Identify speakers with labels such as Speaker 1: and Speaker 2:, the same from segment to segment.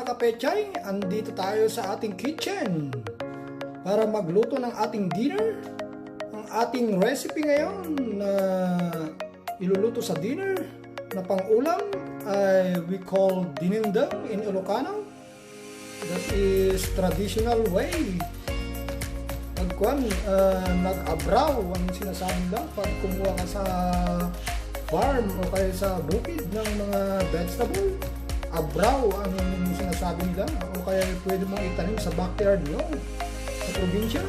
Speaker 1: mga kapetchay, andito tayo sa ating kitchen para magluto ng ating dinner. Ang ating recipe ngayon na iluluto sa dinner na pang-ulam ay we call Dinengdeng in Ilocano. That is traditional way. Nag-abraw ang sinasabi nila pag kumuha ka sa farm o kaya sa bukid ng mga vegetable. Abraw ang sinasabi nila o kaya pwede mong itanim sa backyard nyo sa probinsya.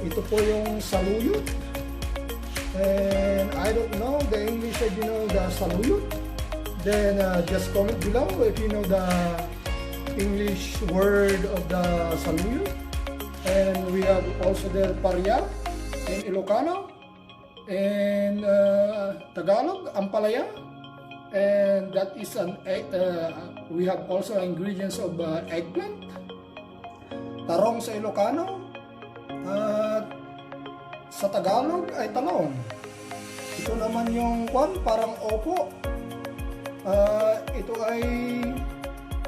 Speaker 1: Ito po yung saluyot, and I don't know the English if you know the saluyot, then just comment below if you know the English word of the saluyot. And we have also the parya in Ilocano, and Tagalog, ampalaya. And that is an egg, we have also ingredients of eggplant, tarong sa Ilocano, at sa Tagalog ay talong. Ito naman yung parang opo. Ito ay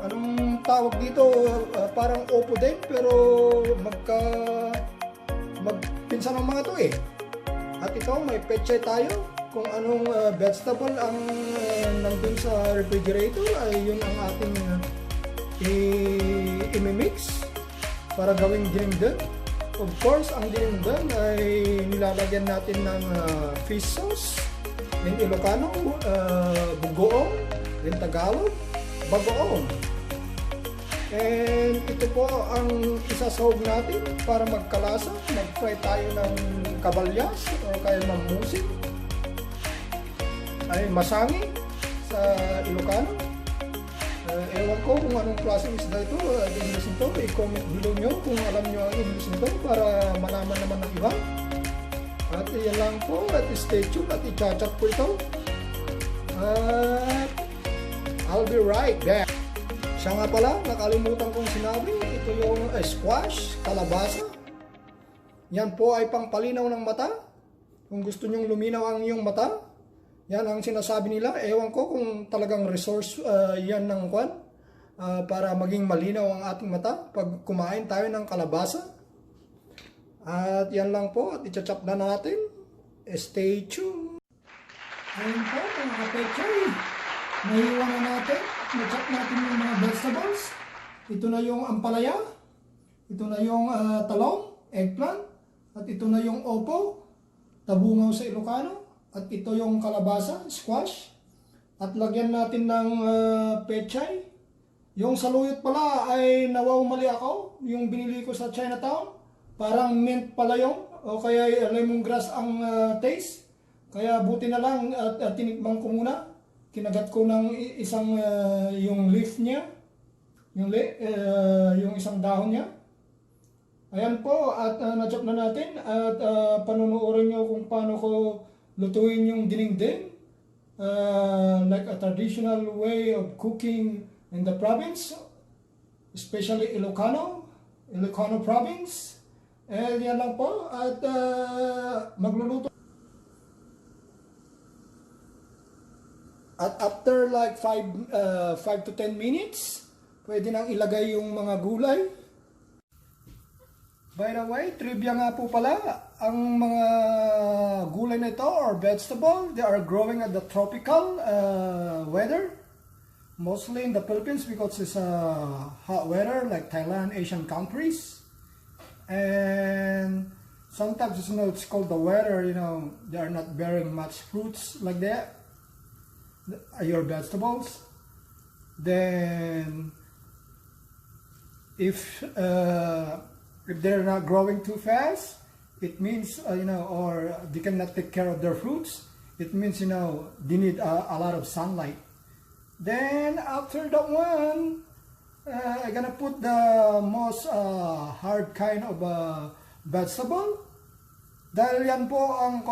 Speaker 1: anong tawag dito, parang opo din pero magpinsan ng mga to eh. At ito may PETCHAY tayo. Kung anong vegetable ang nandun sa refrigerator ay yun ang ating i-mix para gawing dinengdeng. Of course, ang dinengdeng ay nilalagyan natin ng fish sauce in Ilocano, bugoong, in Tagalog, bagoong. And ito po ang isasahog natin para magkalasa. Mag-fry tayo ng kabalyas o kaya mamusik ay masangi sa Ilocano. Ewan ko kung anong klaseng isda ito. English nito, i-comment below nyo kung alam nyo ang English nito para malaman naman ng iba. At iyan lang po, at stay tuned at i-chat ko ito. At I'll be right back. Siya nga pala, nakalimutan kong sinabi, ito yung squash, kalabasa. Yan po ay pangpalinaw ng mata. Kung gusto nyong luminaw ang iyong mata, yan ang sinasabi nila. Ewan ko kung talagang resource yan ng para maging malinaw ang ating mata pag kumain tayo ng kalabasa. At yan lang po, at i-chop na natin. Stay tuned. Ayun po mga kapetchay, naiwan na natin. Na-chop natin yung mga vegetables. Ito na yung ampalaya, ito na yung talong, eggplant, at ito na yung opo, tabungaw sa Ilocano. At ito yung kalabasa, squash. At lagyan natin ng PETCHAY. Yung saluyot pala ay nawawmali ako. Yung binili ko sa Chinatown. Parang mint pala yung. O kaya lemongrass ang taste. Kaya buti na lang at tinikman ko muna. Kinagat ko ng isang yung leaf niya. Yung isang dahon niya. Ayan po. At na-chop na natin. At panunuorin nyo kung paano ko lutuin yung dinengdeng, like a traditional way of cooking in the province, especially Ilocano province. And yan lang po, at magluluto. At after like 5 to 10 minutes, pwede nang ilagay yung mga gulay. By the way, trivia nga po pala, ang mga gulay na ito or vegetable, they are growing at the tropical weather. Mostly in the Philippines because it's hot weather like Thailand, Asian countries. And sometimes it's called the weather, they are not bearing much fruits like that. Your vegetables. Then if they're not growing too fast, it means, or they cannot take care of their fruits. It means, they need a lot of sunlight. Then, after that one, I'm gonna put the most hard kind of vegetable. Dahil yan po ang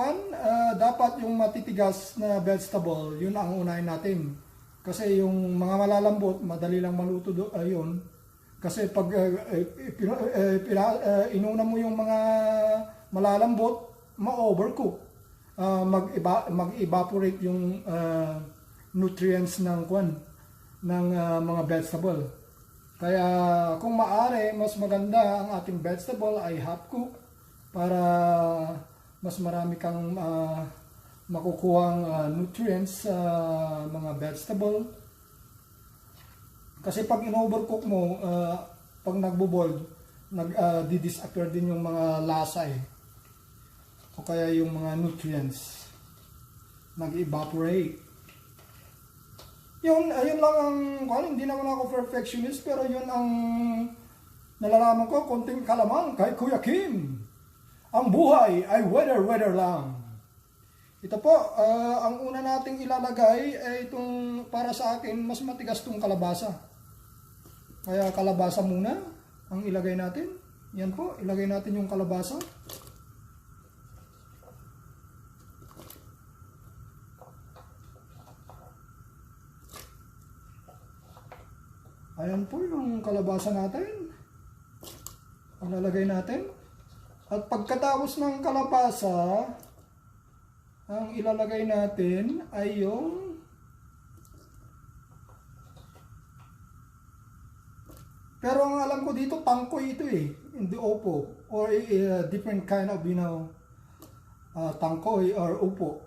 Speaker 1: dapat yung matitigas na vegetable, yun ang unahin natin. Kasi yung mga malalambot, madali lang maluto yun. Kasi pag inuna mo yung mga malalambot, ma-overcook. Mag-evaporate yung nutrients ng mga vegetable. Kaya kung maaari, mas maganda ang ating vegetable ay half cook para mas marami kang makukuhang nutrients sa mga vegetable. Kasi pag in-overcook mo, pag nagbo-boil, di-disappear din yung mga lasa eh. O kaya yung mga nutrients nag-evaporate. Ayun lang hindi naman ako perfectionist, pero yun ang nalalaman ko, konting kalamang kay Kuya Kim. Ang buhay ay weather lang. Ito po, ang una nating ilalagay ay itong, para sa akin, mas matigas itong kalabasa. Kaya kalabasa muna ang ilagay natin. Yan po, ilagay natin yung kalabasa. Ayan po yung kalabasa natin. Ilalagay natin. At pagkatapos ng kalabasa, ang ilalagay natin ay yung pero ang alam ko dito, tangkoy ito eh. Hindi opo. Or different kind of, tangkoy or upo.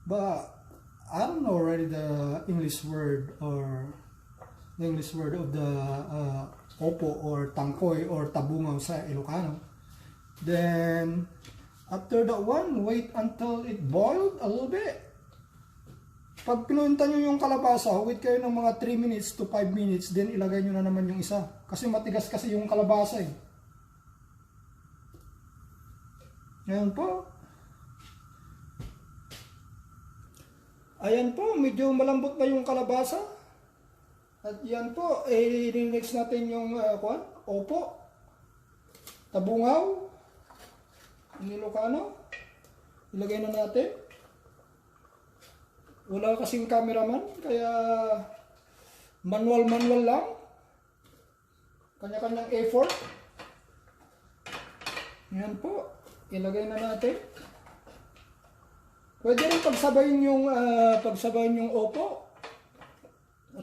Speaker 1: But I don't know already the English word or the English word of the opo or tangkoy or tabungaw sa Ilocano. Then after that one, wait until it boiled a little bit. Pag pinunta nyo yung kalabasa, wait kayo ng mga 3 minutes to 5 minutes, then ilagay nyo na naman yung isa. Kasi matigas kasi yung kalabasa eh. Ayan po. Ayan po, medyo malambot na yung kalabasa. At yan po, i-next natin yung opo, tabungaw, ilocano. Ilagay na natin. Wala kasing cameraman, kaya manual lang. Kanya-kanyang effort. Yan po, ilagay na natin. Pwede rin pagsabayin yung opo,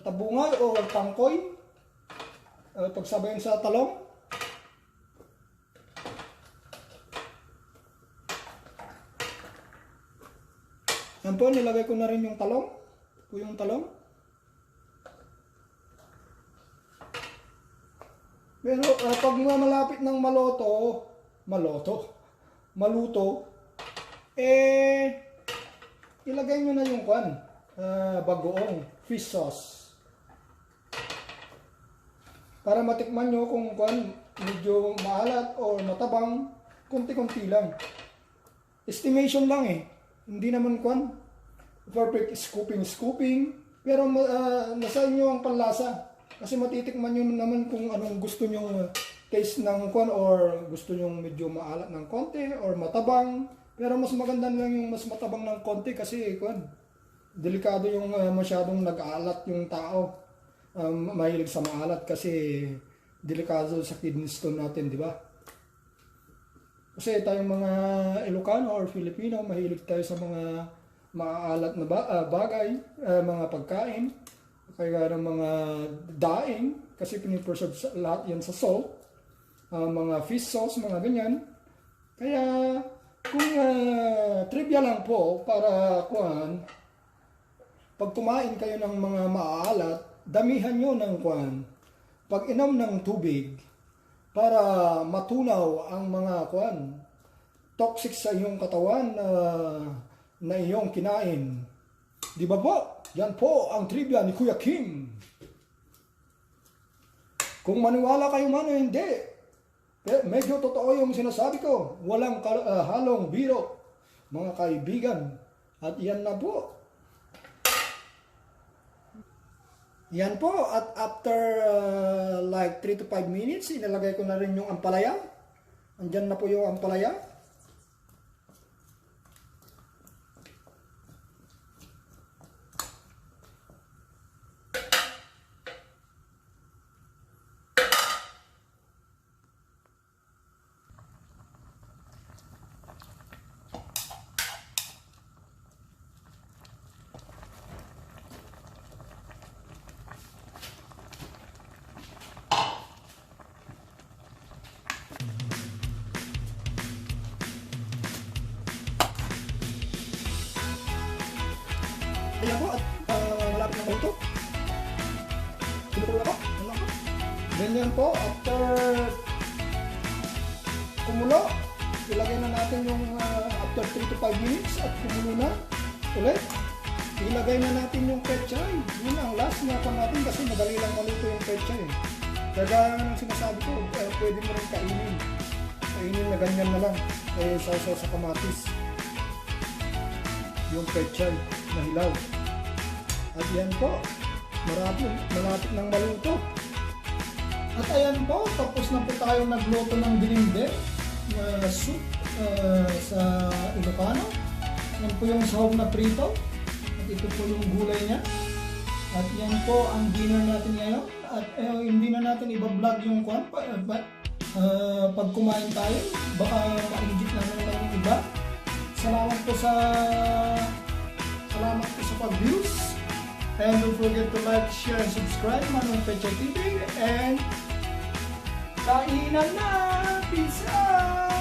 Speaker 1: tabungaw o tangkoy, pagsabayin sa talong. Yan po, nilagay ko na rin yung talong. Yung talong. Pero pag malapit ng maluto, ilagay nyo na yung bagoong fish sauce. Para matikman nyo kung medyo maalat o matabang, konti-konti lang. Estimation lang eh. Hindi naman perfect scooping, pero nasa inyo ang panlasa. Kasi matitikman nyo naman kung anong gusto nyo taste ng or gusto nyo medyo maalat ng konti or matabang. Pero mas maganda lang yung mas matabang ng konti kasi delikado yung masyadong nag-aalat yung tao. Mahilig sa maalat kasi delikado sa kidney stone natin, di ba? Kasi tayong mga Ilocano or Filipino, mahilig tayo sa mga maaalat na bagay, mga pagkain, kaya ng mga daing, kasi pinipreserve lahat yan sa salt, mga fish sauce, mga ganyan. Kaya, kung trivia lang po, para pag kumain kayo ng mga maaalat, damihan nyo ng pag-inom ng tubig, para matunaw ang mga toxic sa iyong katawan na iyong kinain. Di ba po? Yan po ang trivia ni Kuya Kim. Kung maniwala kayo man o hindi, medyo totoo yung sinasabi ko. Walang halong biro, mga kaibigan. At yan na po. Yan po, at after like 3 to 5 minutes, inilagay ko na rin yung ampalaya. Andyan na po yung ampalaya. Ayan po, at malapit na maluto. Pinukulo na po. Ganyan po, after kumulo, ilagay na natin yung after 3 to 5 minutes at kumulo na ulit. Ilagay na natin yung PETCHAY. Yun ang last na pa natin kasi madali lang maluto yung PETCHAY. Kaya ng sinasabi ko, pwede mo rin kainin. Kainin na ganyan na lang. Sausaw sa kamatis. Yung PETCHAY na hilaw. At yan po, malapit ng maluto. At ayan po, tapos na po tayo nagluto ng dinengdeng na soup sa ilocano. Yan po yung sahog na prito. At ito po yung gulay niya. At yan po ang dinner natin ngayon. At hindi na natin iba-vlog yung kwan. Pag kumain tayo, baka ma-engage na naman yung iba. Salamat po sa pag-views. And don't forget to like, share, and subscribe. Manong PETCHAY TV. And kainan na! Peace out!